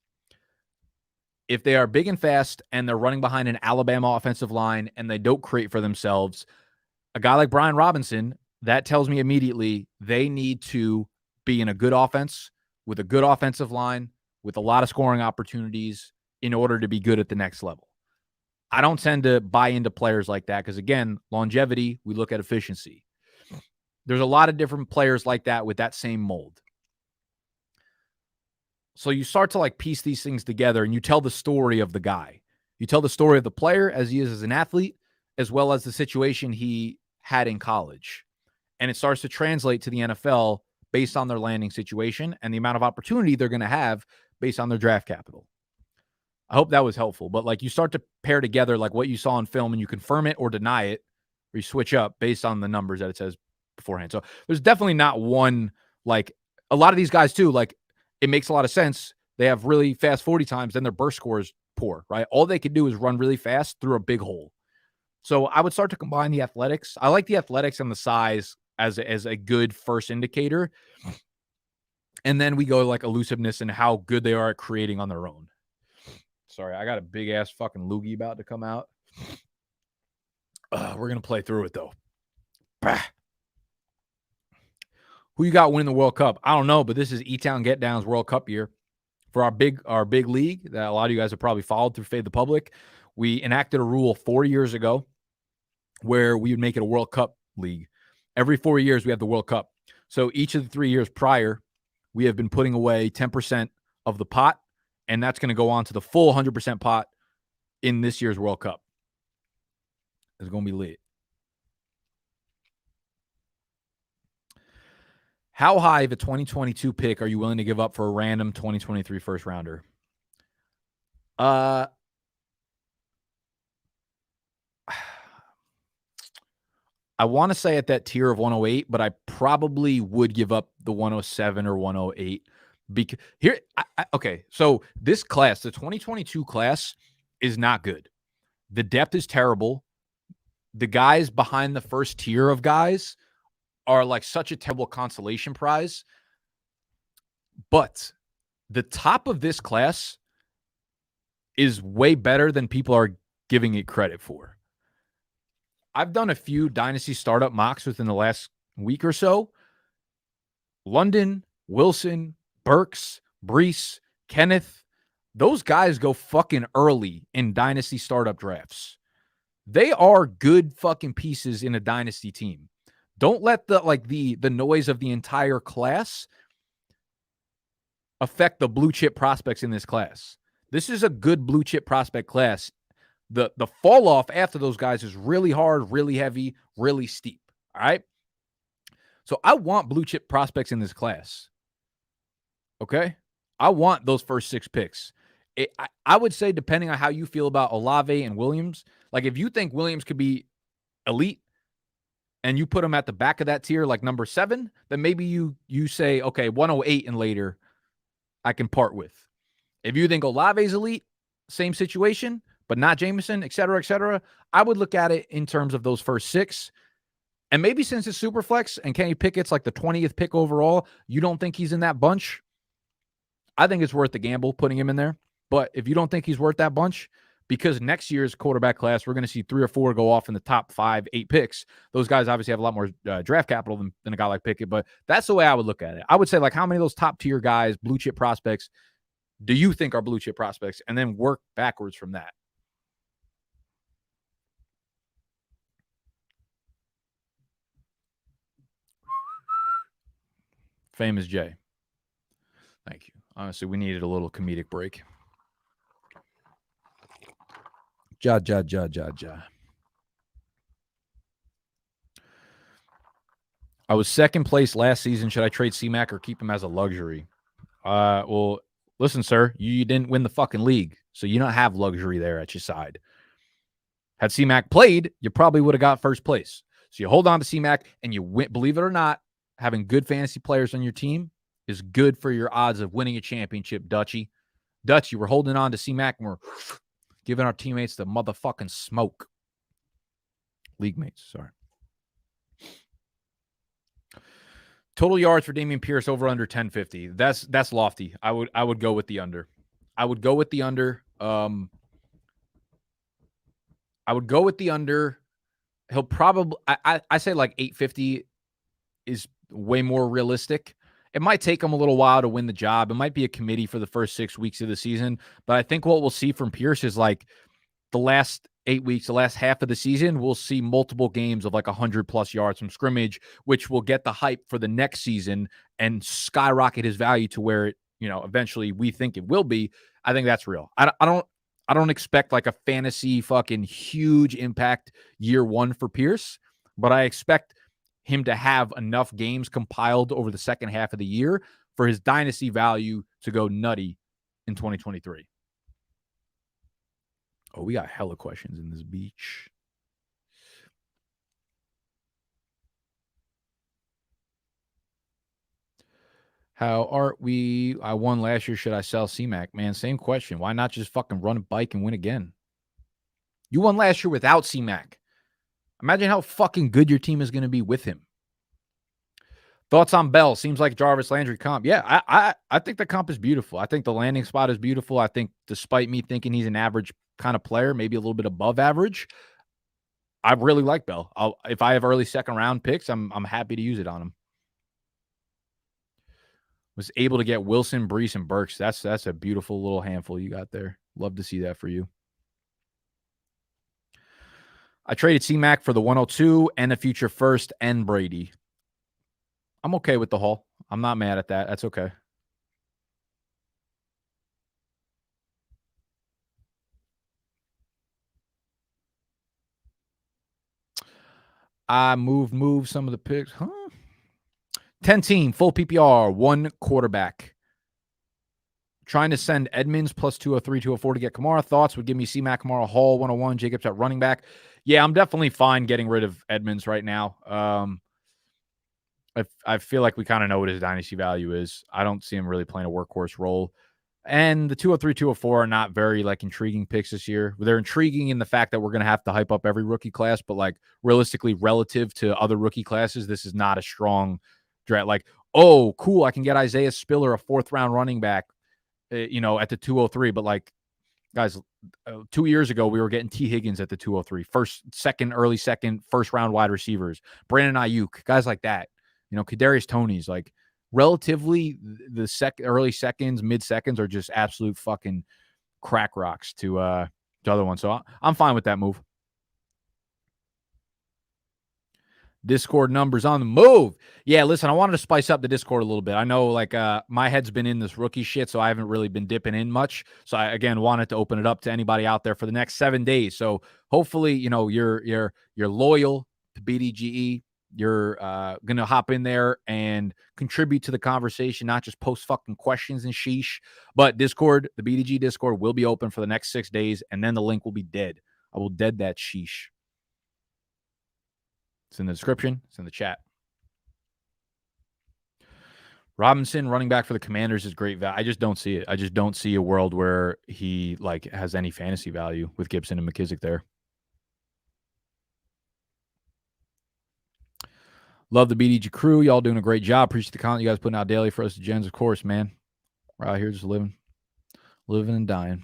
If they are big and fast and they're running behind an Alabama offensive line and they don't create for themselves, a guy like Brian Robinson, that tells me immediately they need to be in a good offense with a good offensive line with a lot of scoring opportunities in order to be good at the next level. I don't tend to buy into players like that because, again, longevity, we look at efficiency. There's a lot of different players like that with that same mold. So you start to like piece these things together and you tell the story of the guy. You tell the story of the player as he is as an athlete, as well as the situation he had in college. And it starts to translate to the NFL based on their landing situation and the amount of opportunity they're going to have based on their draft capital. I hope that was helpful. But like you start to pair together like what you saw in film and you confirm it or deny it, or you switch up based on the numbers that it says beforehand. So there's definitely not one, like a lot of these guys too, like it makes a lot of sense. They have really fast 40 times, then their burst score is poor, right? All they could do is run really fast through a big hole. So I would start to combine the athletics. I like the athletics and the size as a good first indicator. And then we go like elusiveness and how good they are at creating on their own. Sorry, I got a big ass fucking loogie about to come out. We're going to play through it though. Bah. Who you got winning the World Cup? I don't know, but this is E-Town Get Down's World Cup year. For our big league that a lot of you guys have probably followed through Fade the Public, we enacted a rule 4 years ago where we would make it a World Cup league. Every 4 years, we have the World Cup. So each of the 3 years prior, we have been putting away 10% of the pot, and that's going to go on to the full 100% pot in this year's World Cup. It's going to be lit. How high of a 2022 pick are you willing to give up for a random 2023 first rounder? I want to say at that tier of 108, but I probably would give up the 107 or 108. Because here, okay, so this class, the 2022 class, is not good. The depth is terrible. The guys behind the first tier of guys are like such a terrible consolation prize. But the top of this class is way better than people are giving it credit for. I've done a few Dynasty startup mocks within the last week or so. London, Wilson, Burks, Brees, Kenneth, those guys go fucking early in Dynasty startup drafts. They are good fucking pieces in a Dynasty team. Don't let the noise of the entire class affect the blue chip prospects in this class. This is a good blue chip prospect class. The fall off after those guys is really hard, really heavy, really steep. All right. So I want blue chip prospects in this class. Okay. I want those first 6 picks. I would say, depending on how you feel about Olave and Williams, like if you think Williams could be elite and you put him at the back of that tier, like number 7, then maybe you say, okay, 108 and later I can part with. If you think Olave's elite, same situation, but not Jameson, et cetera, I would look at it in terms of those first 6. And maybe since it's Superflex and Kenny Pickett's like the 20th pick overall, you don't think he's in that bunch. I think it's worth the gamble putting him in there. But if you don't think he's worth that bunch, because next year's quarterback class, we're going to see 3 or 4 go off in the top 5, 8 picks. Those guys obviously have a lot more draft capital than a guy like Pickett, but that's the way I would look at it. I would say, like, how many of those top tier guys, blue chip prospects, do you think are blue chip prospects? And then work backwards from that. Famous Jay. Thank you. Honestly, we needed a little comedic break. Ja. I was second place last season. Should I trade C-Mac or keep him as a luxury? Well, listen, sir, you didn't win the fucking league, so you don't have luxury there at your side. Had C-Mac played, you probably would have got first place. So you hold on to C-Mac and you win. Believe it or not, having good fantasy players on your team is good for your odds of winning a championship, Dutchie. Dutchie, we're holding on to C-Mac and we're giving our teammates the motherfucking smoke. League mates, sorry. Total yards for Dameon Pierce over under 1050. That's lofty. I would go with the under. I would go with the under. I would go with the under. He'll probably I say like 850 is way more realistic. It might take him a little while to win the job. It might be a committee for the first 6 weeks of the season, but I think what we'll see from Pierce is like the last 8 weeks, the last half of the season, we'll see multiple games of like 100+ yards from scrimmage, which will get the hype for the next season and skyrocket his value to where it, eventually we think it will be. I think that's real. I don't expect like a fantasy fucking huge impact year one for Pierce, but I expect him to have enough games compiled over the second half of the year for his dynasty value to go nutty in 2023. Oh, we got hella questions in this beach. How are we? I won last year. Should I sell C-Mac? Man, same question. Why not just fucking run a bike and win again? You won last year without C-Mac. Imagine how fucking good your team is going to be with him. Thoughts on Bell? Seems like Jarvis Landry comp. Yeah, I think the comp is beautiful. I think the landing spot is beautiful. I think despite me thinking he's an average kind of player, maybe a little bit above average, I really like Bell. If I have early second round picks, I'm happy to use it on him. Was able to get Wilson, Brees, and Burks. That's a beautiful little handful you got there. Love to see that for you. I traded C-Mac for the 102 and a future first and Brady. I'm okay with the haul. I'm not mad at that. That's okay. I moved some of the picks. 10 team, full PPR, 1 quarterback. Trying to send Edmonds plus 203, 204 to get Kamara. Thoughts would give me C-Mac, Kamara, Hall, 101, Jacobs at running back. Yeah, I'm definitely fine getting rid of Edmonds right now. I feel like we kind of know what his dynasty value is. I don't see him really playing a workhorse role. And the 203, 204 are not very like intriguing picks this year. They're intriguing in the fact that we're going to have to hype up every rookie class, but like realistically relative to other rookie classes, this is not a strong draft. Like, oh, cool, I can get Isaiah Spiller, a 4th round running back, at the 203. But like, guys, 2 years ago, we were getting T. Higgins at the 203, early second, first round wide receivers, Brandon Ayuk, guys like that. Kadarius Toney's like relatively the early seconds, mid seconds are just absolute fucking crack rocks to other ones. So I'm fine with that move. Discord numbers on the move. Yeah, listen, I wanted to spice up the Discord a little bit. I know like my head's been in this rookie shit, so I haven't really been dipping in much. So I again wanted to open it up to anybody out there for the next 7 days. So hopefully, you're loyal to BDGE. You're going to hop in there and contribute to the conversation, not just post fucking questions and sheesh. But Discord, the BDG Discord will be open for the next 6 days, and then the link will be dead. I will dead that sheesh. It's in the description. It's in the chat. Robinson, running back for the Commanders, is great value. I just don't see it. I just don't see a world where he like has any fantasy value with Gibson and McKissick there. Love the BDG crew. Y'all doing a great job. Appreciate the content you guys putting out daily for us, the gens, of course, man. We're out here just living and dying.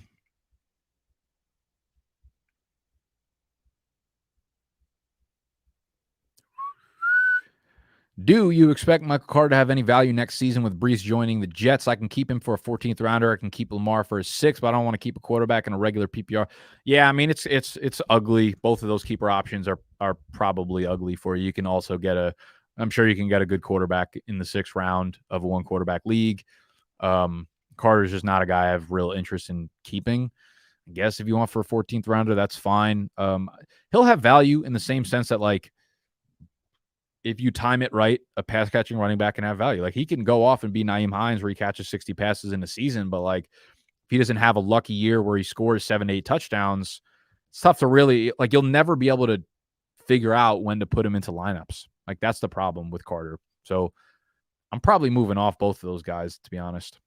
Do you expect Michael Carter to have any value next season with Brees joining the Jets? I can keep him for a 14th rounder. I can keep Lamar for a 6th, but I don't want to keep a quarterback in a regular PPR. Yeah, I mean it's ugly. Both of those keeper options are probably ugly for you. You can also I'm sure you can get a good quarterback in the 6th round of a 1 quarterback league. Carter's just not a guy I have real interest in keeping. I guess if you want for a 14th rounder, that's fine. He'll have value in the same sense that like if you time it right, a pass catching running back can have value. Like he can go off and be Nyheim Hines where he catches 60 passes in a season, but like if he doesn't have a lucky year where he scores 7, 8 touchdowns, it's tough to really like. You'll never be able to figure out when to put him into lineups. Like that's the problem with Carter. So I'm probably moving off both of those guys, to be honest.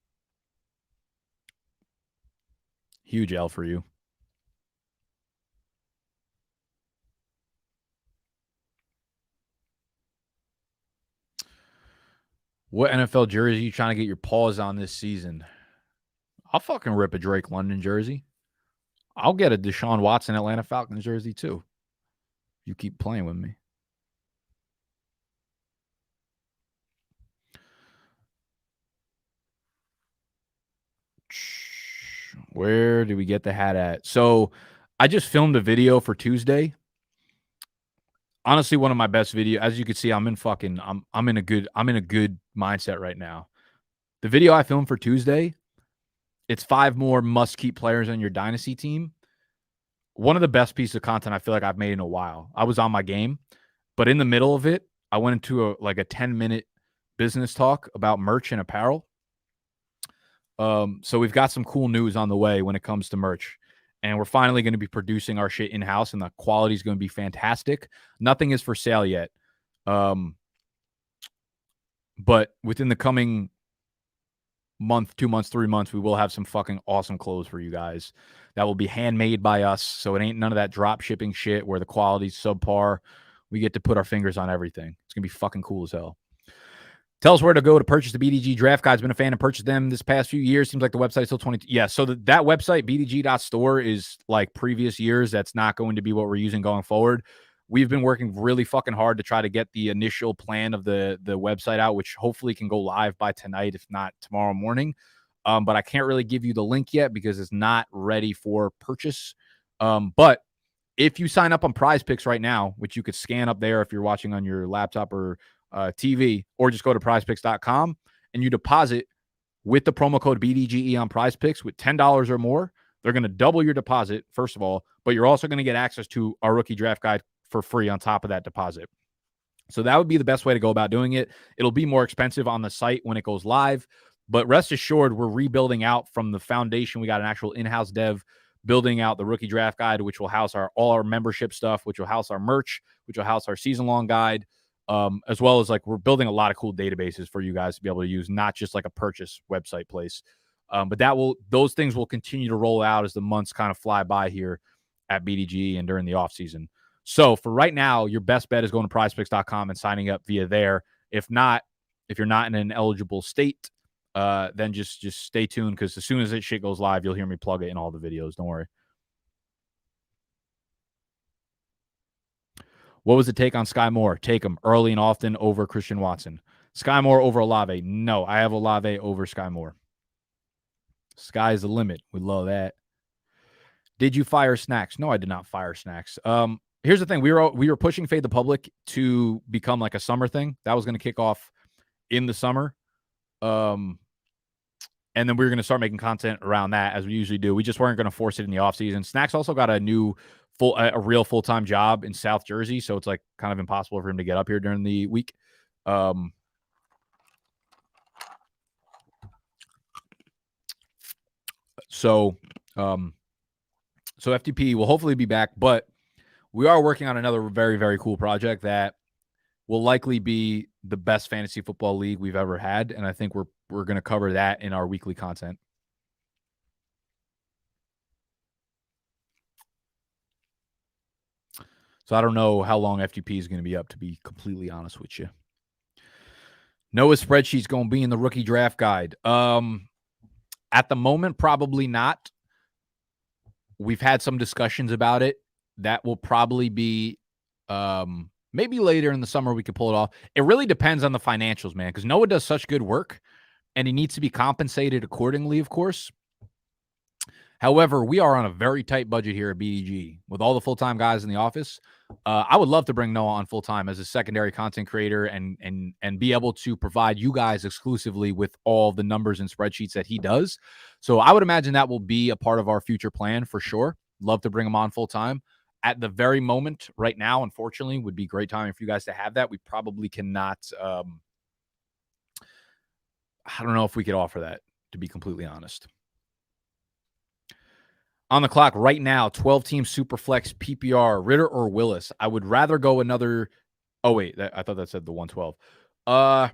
Huge L for you. What NFL jersey are you trying to get your paws on this season? I'll fucking rip a Drake London jersey. I'll get a Deshaun Watson Atlanta Falcons jersey too. You keep playing with me. Where do we get the hat at? So I just filmed a video for Tuesday. Honestly, one of my best videos. As you can see, I'm in a good mindset right now. The video I filmed for Tuesday, it's 5 more must-keep players on your Dynasty team. One of the best pieces of content I feel like I've made in a while. I was on my game, but in the middle of it, I went into a 10-minute business talk about merch and apparel. So we've got some cool news on the way when it comes to merch. And we're finally going to be producing our shit in-house, and the quality is going to be fantastic. Nothing is for sale yet. But within the coming month, 2 months, 3 months, we will have some fucking awesome clothes for you guys that will be handmade by us. So it ain't none of that drop shipping shit where the quality's subpar. We get to put our fingers on everything. It's going to be fucking cool as hell. Tell us where to go to purchase the BDGE draft guides. Been a fan and purchased them this past few years. Seems like the website's still 22. Yeah, so that website, bdg.store, is like previous years. That's not going to be what we're using going forward. We've been working really fucking hard to try to get the initial plan of the website out, which hopefully can go live by tonight, if not tomorrow morning. But I can't really give you the link yet because it's not ready for purchase. But if you sign up on PrizePicks right now, which you could scan up there if you're watching on your laptop or TV, or just go to prizepicks.com and you deposit with the promo code BDGE on PrizePicks with $10 or more, they're going to double your deposit, first of all, but you're also going to get access to our rookie draft guide for free on top of that deposit. So that would be the best way to go about doing it. It'll be more expensive on the site when it goes live, but rest assured, we're rebuilding out from the foundation. We got an actual in-house dev building out the rookie draft guide, which will house all our membership stuff, which will house our merch, which will house our season-long guide, as well as we're building a lot of cool databases for you guys to be able to use, not just like a purchase website place. But those things will continue to roll out as the months kind of fly by here at BDGE and during the off season. So for right now, your best bet is going to prizepicks.com and signing up via there. If you're not in an eligible state, then just stay tuned, because as soon as that shit goes live, you'll hear me plug it in all the videos. Don't worry. What was the take on Skyy Moore? Take him early and often over Christian Watson. Skyy Moore over Olave? No, I have Olave over Skyy Moore. Sky's the limit. We love that. Did you fire Snacks? No, I did not fire Snacks. Here's the thing. We were pushing Fade the Public to become like a summer thing. That was going to kick off in the summer. And then we were going to start making content around that, as we usually do. We just weren't going to force it in the offseason. Snacks also got a real full-time job in South Jersey, so it's like kind of impossible for him to get up here during the week. So FTP will hopefully be back, but we are working on another very, very cool project that will likely be the best fantasy football league we've ever had, and I think we're going to cover that in our weekly content. So I don't know how long FTP is going to be up, to be completely honest with you. Noah's spreadsheet's going to be in the rookie draft guide. At the moment, probably not. We've had some discussions about it. That will probably be maybe later in the summer we could pull it off. It really depends on the financials, man, because Noah does such good work, and he needs to be compensated accordingly, of course. However, we are on a very tight budget here at BDG with all the full-time guys in the office. I would love to bring Noah on full-time as a secondary content creator and be able to provide you guys exclusively with all the numbers and spreadsheets that he does. So I would imagine that will be a part of our future plan for sure. Love to bring him on full-time. At the very moment, right now, unfortunately, would be great timing for you guys to have that. We probably cannot. I don't know if we could offer that, to be completely honest. On the clock right now, 12-team Superflex PPR, Ritter or Willis. I would rather go another. Oh, wait. I thought that said the 112.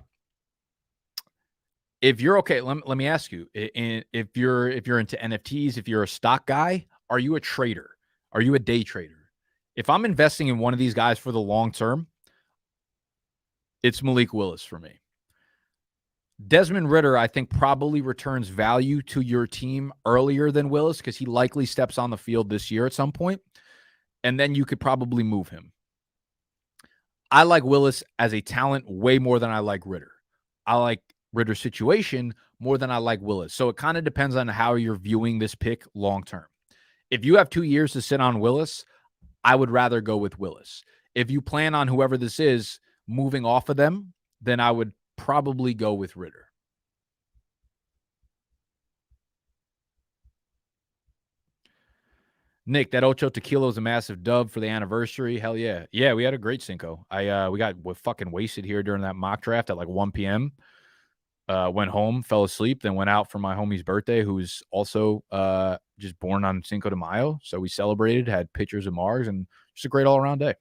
If you're okay, let me ask you. If you're into NFTs, if you're a stock guy, are you a trader? Are you a day trader? If I'm investing in one of these guys for the long term, it's Malik Willis for me. Desmond Ridder, I think, probably returns value to your team earlier than Willis because he likely steps on the field this year at some point, and then you could probably move him. I like Willis as a talent way more than I like Ridder. I like Ridder's situation more than I like Willis. So it kind of depends on how you're viewing this pick long term. If you have 2 years to sit on Willis, I would rather go with Willis. If you plan on whoever this is moving off of them, then I would probably go with Ridder. Nick, that Ocho Tequila is a massive dub for the anniversary. Hell yeah. Yeah, we had a great Cinco. We got fucking wasted here during that mock draft at like 1 p.m. Went home, fell asleep, then went out for my homie's birthday, who's also just born on Cinco de Mayo. So we celebrated, had pictures of Mars, and just a great all-around day.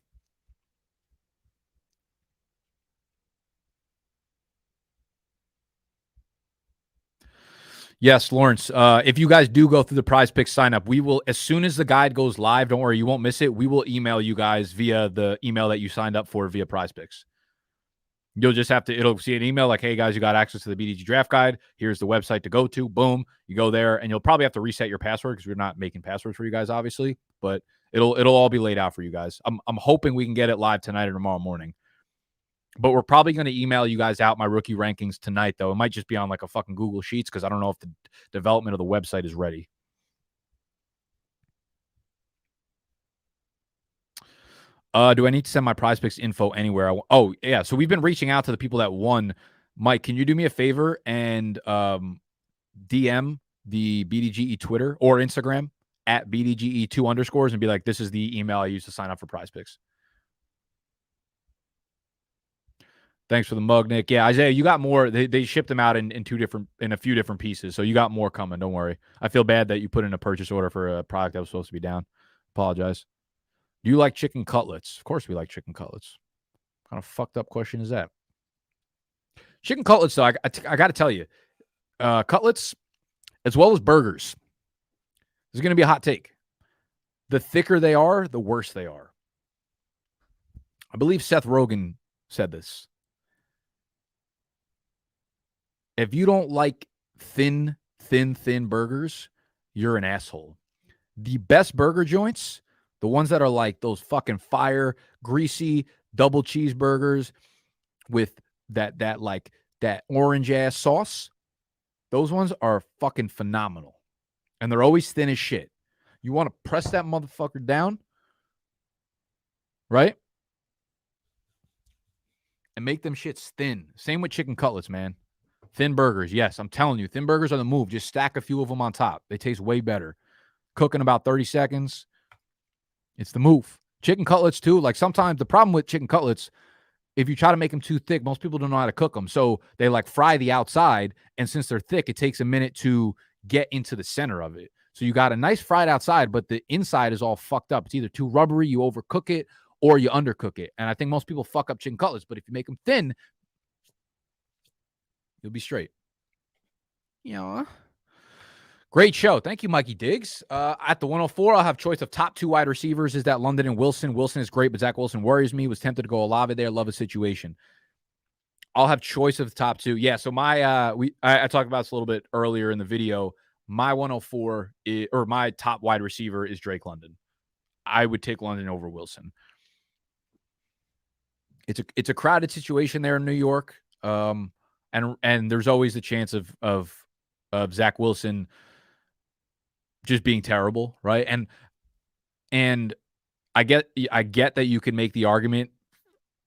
Yes, Lawrence. If you guys do go through the Prize Picks sign up, we will, as soon as the guide goes live, don't worry, you won't miss it. We will email you guys via the email that you signed up for via Prize Picks. You'll just have to, it'll see an email like, hey guys, you got access to the BDG draft guide. Here's the website to go to. Boom. You go there and you'll probably have to reset your password because we're not making passwords for you guys, obviously, but it'll all be laid out for you guys. I'm hoping we can get it live tonight or tomorrow morning. But we're probably going to email you guys out my rookie rankings tonight, though. It might just be on like a fucking Google Sheets because I don't know if the development of the website is ready. Do I need to send my Prize Picks info anywhere? Oh, yeah. So we've been reaching out to the people that won. Mike, can you do me a favor and DM the BDGE Twitter or Instagram at BDGE2_ and be like, this is the email I used to sign up for Prize Picks. Thanks for the mug, Nick. Yeah, Isaiah, you got more. They shipped them out in a few different pieces, so you got more coming. Don't worry. I feel bad that you put in a purchase order for a product that was supposed to be down. Apologize. Do you like chicken cutlets? Of course we like chicken cutlets. What kind of fucked up question is that? Chicken cutlets, though, I got to tell you, cutlets, as well as burgers, this is going to be a hot take. The thicker they are, the worse they are. I believe Seth Rogen said this. If you don't like thin burgers, you're an asshole. The best burger joints, the ones that are like those fucking fire, greasy double cheeseburgers with that orange ass sauce, those ones are fucking phenomenal. And they're always thin as shit. You want to press that motherfucker down, right? And make them shits thin. Same with chicken cutlets, man. Thin burgers, yes, I'm telling you, thin burgers are the move. Just stack a few of them on top. They taste way better. Cook in about 30 seconds. It's the move. Chicken cutlets, too. Like sometimes the problem with chicken cutlets, if you try to make them too thick, most people don't know how to cook them. So they like fry the outside. And since they're thick, it takes a minute to get into the center of it. So you got a nice fried outside, but the inside is all fucked up. It's either too rubbery, you overcook it, or you undercook it. And I think most people fuck up chicken cutlets. But if you make them thin, you'll be straight. Yeah. Great show. Thank you, Mikey Diggs. At the 104, I'll have choice of top 2 wide receivers. Is that London and Wilson? Wilson is great, but Zach Wilson worries me. Was tempted to go Olave there. Love his situation. I'll have choice of the top 2. Yeah, so my I talked about this a little bit earlier in the video. My 104 or my top wide receiver is Drake London. I would take London over Wilson. It's a crowded situation there in New York. And there's always the chance of Zach Wilson just being terrible, right? And I get that you can make the argument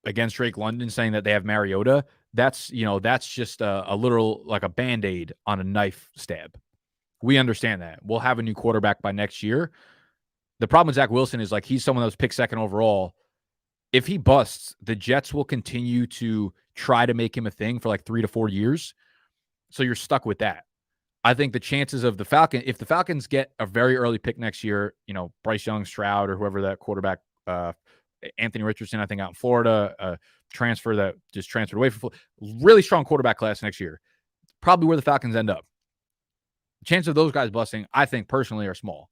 against Drake London saying that they have Mariota. That's just a literal like a Band-Aid on a knife stab. We understand that. We'll have a new quarterback by next year. The problem with Zach Wilson is like he's someone that was picked second overall. If he busts, the Jets will continue to try to make him a thing for like 3 to 4 years. So you're stuck with that. I think the chances of the Falcons, if the Falcons get a very early pick next year, Bryce Young, Stroud, or whoever that quarterback, Anthony Richardson, I think out in Florida, transfer that just transferred away from really strong quarterback class next year. Probably where the Falcons end up. The chance of those guys busting, I think personally, are small.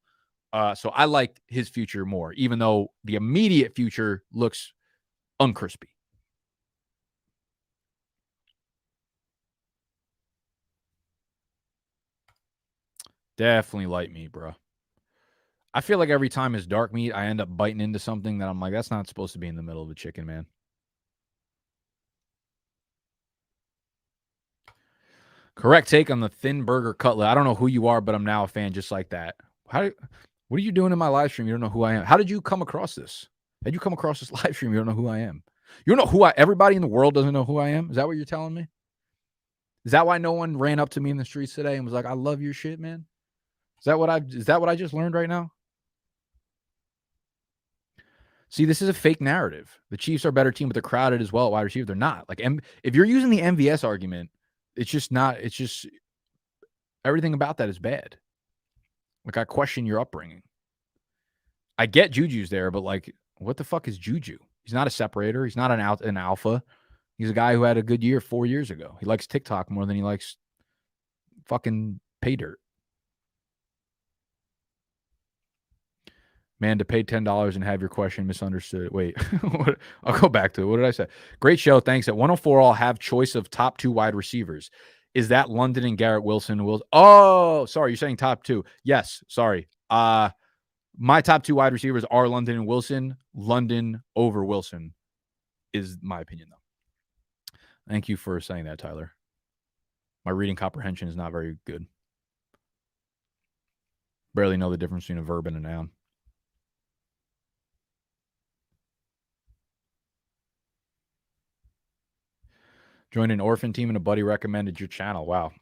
So I like his future more, even though the immediate future looks uncrispy. Definitely light meat, bro. I feel like every time it's dark meat, I end up biting into something that I'm like, that's not supposed to be in the middle of a chicken, man. Correct take on the thin burger cutlet. I don't know who you are, but I'm now a fan just like that. What are you doing in my live stream? You don't know who I am. How did you come across this? How did you come across this live stream? You don't know who I am. You don't know who everybody in the world doesn't know who I am? Is that what you're telling me? Is that why no one ran up to me in the streets today and was like, I love your shit, man? Is that what I just learned right now? See, this is a fake narrative. The Chiefs are a better team, but they're crowded as well at wide receiver. They're not. Like, if you're using the MVS argument, it's just not. It's just everything about that is bad. Like, I question your upbringing. I get Juju's there, but like, what the fuck is Juju? He's not a separator. He's not an alpha. He's a guy who had a good year 4 years ago. He likes TikTok more than he likes fucking pay dirt. Man, to pay $10 and have your question misunderstood. Wait, I'll go back to it. What did I say? Great show. Thanks. At 104, I'll have choice of top 2 wide receivers. Is that London and Garrett Wilson? Oh, sorry. You're saying top 2. Yes. Sorry. My top 2 wide receivers are London and Wilson. London over Wilson is my opinion, though. Thank you for saying that, Tyler. My reading comprehension is not very good. Barely know the difference between a verb and a noun. Joined an orphan team and a buddy recommended your channel. Wow.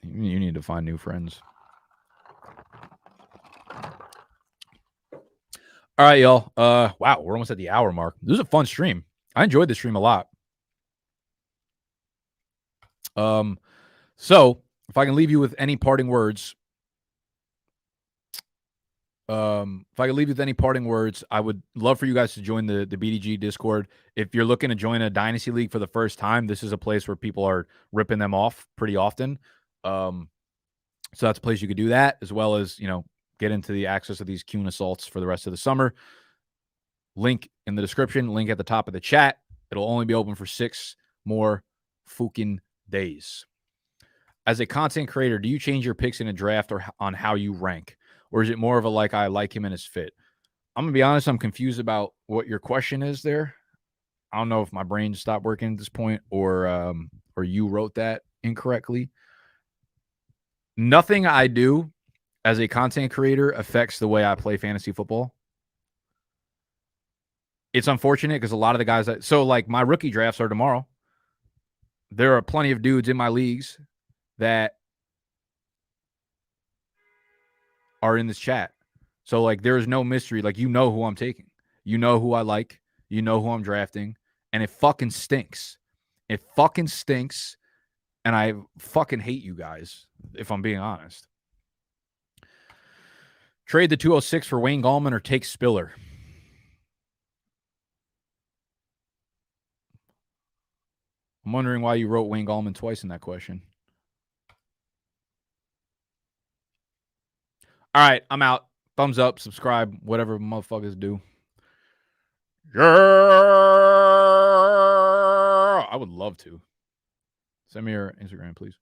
You need to find new friends. All right, y'all. Wow, we're almost at the hour mark. This was a fun stream. I enjoyed this stream a lot. So if I can leave you with any parting words, I would love for you guys to join the BDGE Discord. If you're looking to join a Dynasty League for the first time, this is a place where people are ripping them off pretty often. So that's a place you could do that, as well as, get into the access of these Q&Assaults for the rest of the summer. Link in the description, link at the top of the chat. It'll only be open for 6 more fucking days. As a content creator, do you change your picks in a draft or on how you rank? Or is it more of a I like him and his fit? I'm going to be honest, I'm confused about what your question is there. I don't know if my brain stopped working at this point or you wrote that incorrectly. Nothing I do as a content creator affects the way I play fantasy football. It's unfortunate because a lot of the guys my rookie drafts are tomorrow. There are plenty of dudes in my leagues that are in this chat. So there is no mystery. You know who I'm taking. You know who I like. You know who I'm drafting. And it fucking stinks. It fucking stinks. And I fucking hate you guys, if I'm being honest. Trade the 206 for Wayne Gallman or take Spiller? I'm wondering why you wrote Wayne Gallman twice in that question. All right, I'm out. Thumbs up, subscribe, whatever motherfuckers do. Yeah, I would love to. Send me your Instagram, please.